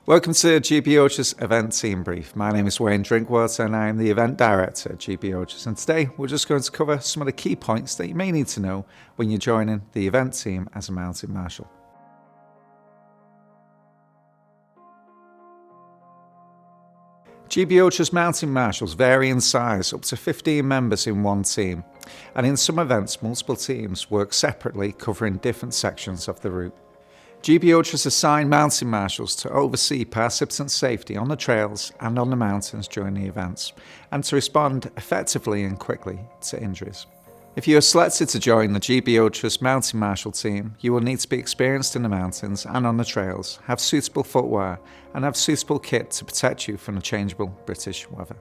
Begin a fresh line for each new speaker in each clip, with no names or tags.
Welcome to GB Ultra's event team brief. My name is Wayne Drinkwater and I am the event director at GB Ultras, and today we're just going to cover some of the key points that you may need to know when you're joining the event team as a mounted marshal. GB Ultra's mounted marshals vary in size, up to 15 members in one team, and in some events multiple teams work separately covering different sections of the route. GB Ultras assign mounted marshals to oversee participant safety on the trails and on the mountains during the events, and to respond effectively and quickly to injuries. If you are selected to join the GB Ultras mounted marshal team, you will need to be experienced in the mountains and on the trails, have suitable footwear, and have suitable kit to protect you from the changeable British weather.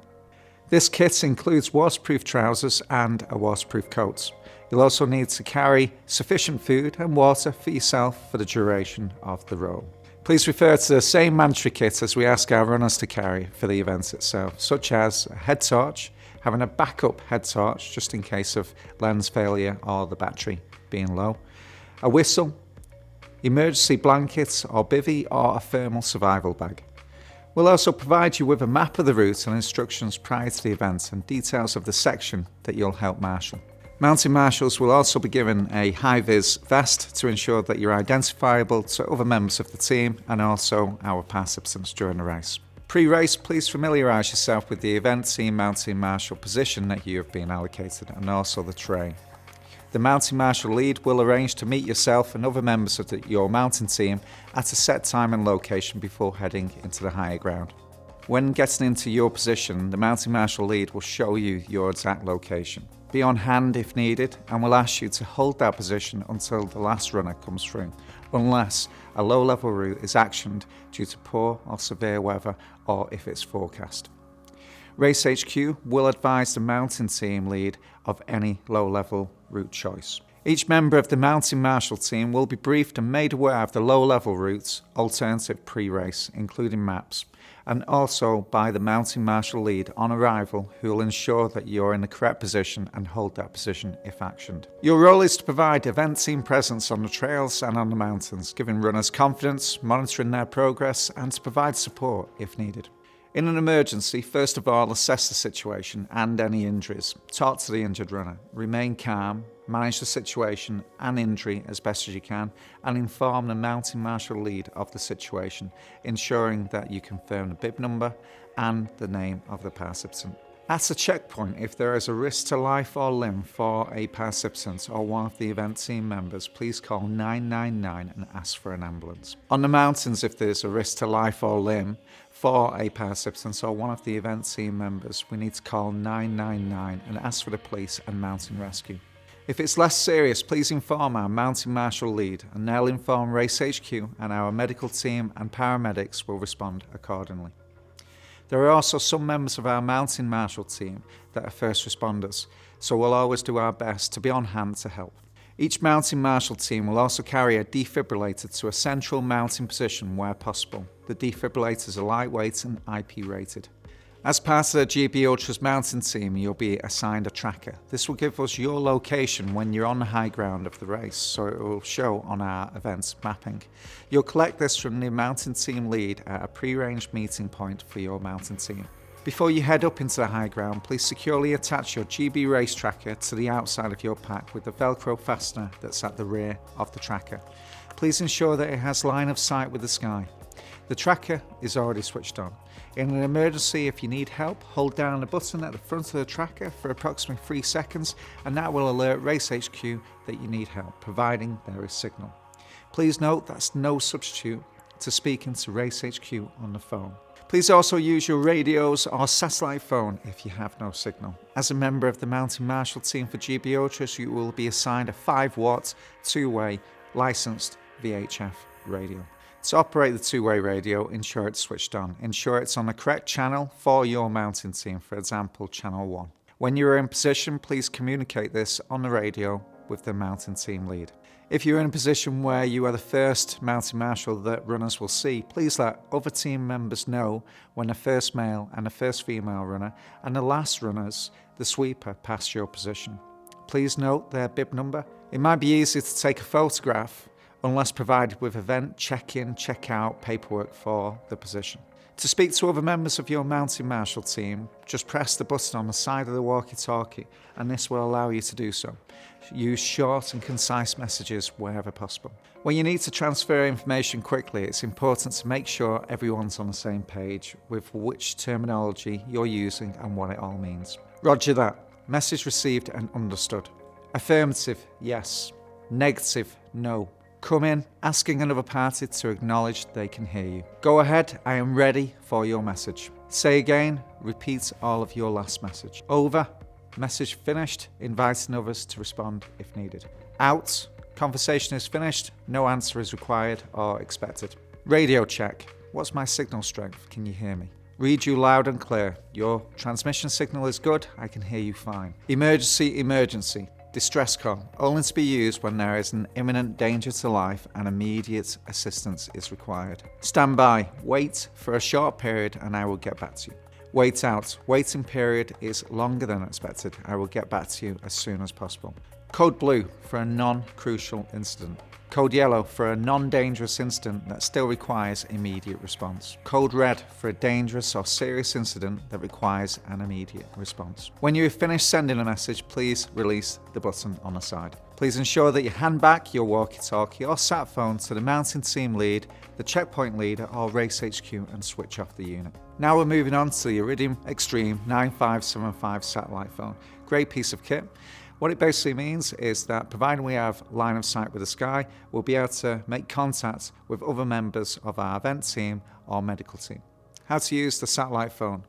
This kit includes waterproof trousers and a waterproof coat. You'll also need to carry sufficient food and water for yourself for the duration of the role. Please refer to the same mandatory kit as we ask our runners to carry for the event itself, such as a head torch, having a backup head torch just in case of lens failure or the battery being low, a whistle, emergency blankets or bivvy or a thermal survival bag. We'll also provide you with a map of the route and instructions prior to the event and details of the section that you'll help marshal. Mounted marshals will also be given a high-vis vest to ensure that you're identifiable to other members of the team and also our participants during the race. Pre-race, please familiarise yourself with the event team mounted marshal position that you have been allocated and also the terrain. The mounted marshal lead will arrange to meet yourself and other members of your mountain team at a set time and location before heading into the higher ground. When getting into your position, the mounted marshal lead will show you your exact location. Be on hand if needed, and will ask you to hold that position until the last runner comes through, unless a low-level route is actioned due to poor or severe weather or if it's forecast. Race HQ will advise the mountain team lead of any low-level route choice. Each member of the mountain marshal team will be briefed and made aware of the low-level routes, alternative pre-race, including maps, and also by the mountain marshal lead on arrival, who will ensure that you're in the correct position and hold that position if actioned. Your role is to provide event team presence on the trails and on the mountains, giving runners confidence, monitoring their progress, and to provide support if needed. In an emergency, first of all, assess the situation and any injuries. Talk to the injured runner. Remain calm, manage the situation and injury as best as you can, and inform the mountain marshal lead of the situation, ensuring that you confirm the bib number and the name of the participant. At a checkpoint, if there is a risk to life or limb for a participant or one of the event team members, please call 999 and ask for an ambulance. On the mountains, if there is a risk to life or limb for a participant or one of the event team members, we need to call 999 and ask for the police and mountain rescue. If it's less serious, please inform our mountain marshal lead and they'll inform Race HQ, and our medical team and paramedics will respond accordingly. There are also some members of our mountain marshal team that are first responders, so we'll always do our best to be on hand to help. Each mountain marshal team will also carry a defibrillator to a central mounting position where possible. The defibrillators are lightweight and IP rated. As part of the GB Ultras mountain team, you'll be assigned a tracker. This will give us your location when you're on the high ground of the race, so it will show on our events mapping. You'll collect this from the mountain team lead at a pre-arranged meeting point for your mountain team. Before you head up into the high ground, please securely attach your GB race tracker to the outside of your pack with the Velcro fastener that's at the rear of the tracker. Please ensure that it has line of sight with the sky. The tracker is already switched on. In an emergency, if you need help, hold down the button at the front of the tracker for approximately 3 seconds, and that will alert Race HQ that you need help, providing there is signal. Please note that's no substitute to speaking to Race HQ on the phone. Please also use your radios or satellite phone if you have no signal. As a member of the mountain marshal team for GB Ultras, you will be assigned a 5-watt, 2-way, licensed VHF radio. To operate the 2-way radio, ensure it's switched on. Ensure it's on the correct channel for your mountain team, for example, channel 1. When you are in position, please communicate this on the radio with the mountain team lead. If you're in a position where you are the first mountain marshal that runners will see, please let other team members know when the first male and the first female runner and the last runners, the sweeper, pass your position. Please note their bib number. It might be easy to take a photograph unless provided with event check-in, check-out paperwork for the position. To speak to other members of your mountain marshal team, just press the button on the side of the walkie-talkie and this will allow you to do so. Use short and concise messages wherever possible. When you need to transfer information quickly, it's important to make sure everyone's on the same page with which terminology you're using and what it all means. Roger that. Message received and understood. Affirmative, yes. Negative, no. Come in, asking another party to acknowledge they can hear you. Go ahead, I am ready for your message. Say again, repeat all of your last message. Over, message finished, inviting others to respond if needed. Out, conversation is finished, no answer is required or expected. Radio check, what's my signal strength? Can you hear me? Read you loud and clear. Your transmission signal is good, I can hear you fine. Emergency, emergency. Distress call, only to be used when there is an imminent danger to life and immediate assistance is required. Stand by, wait for a short period and I will get back to you. Wait out, waiting period is longer than expected. I will get back to you as soon as possible. Code blue for a non-crucial incident. Code yellow for a non-dangerous incident that still requires immediate response. Code red for a dangerous or serious incident that requires an immediate response. When you have finished sending a message, please release the button on the side. Please ensure that you hand back your walkie-talkie or sat phone to the mountain team lead, the checkpoint leader or race HQ and switch off the unit. Now we're moving on to the Iridium Extreme 9575 satellite phone. Great piece of kit. What it basically means is that provided we have line of sight with the sky, we'll be able to make contact with other members of our event team or medical team. How to use the satellite phone.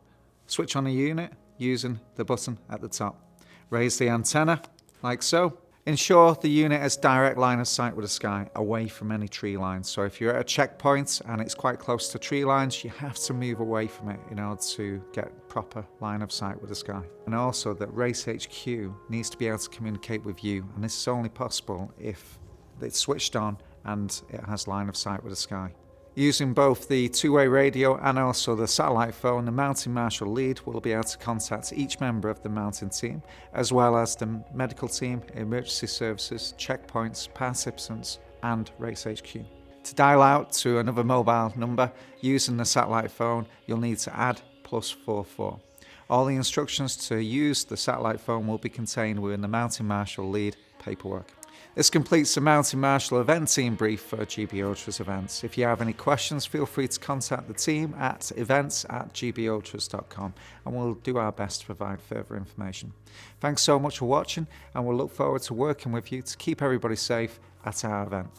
Switch on the unit using the button at the top. Raise the antenna like so. Ensure the unit has direct line of sight with the sky, away from any tree lines. So if you're at a checkpoint and it's quite close to tree lines, you have to move away from it in order to get proper line of sight with the sky. And also that Race HQ needs to be able to communicate with you, and this is only possible if it's switched on and it has line of sight with the sky. Using both the two-way radio and also the satellite phone, the mountain marshal lead will be able to contact each member of the mountain team, as well as the medical team, emergency services, checkpoints, participants, and Race HQ. To dial out to another mobile number using the satellite phone, you'll need to add +44. All the instructions to use the satellite phone will be contained within the mountain marshal lead paperwork. This completes the Mountain Marshal event team brief for GB Ultra's events. If you have any questions, feel free to contact the team at events@gbultras.com and we'll do our best to provide further information. Thanks so much for watching and we'll look forward to working with you to keep everybody safe at our event.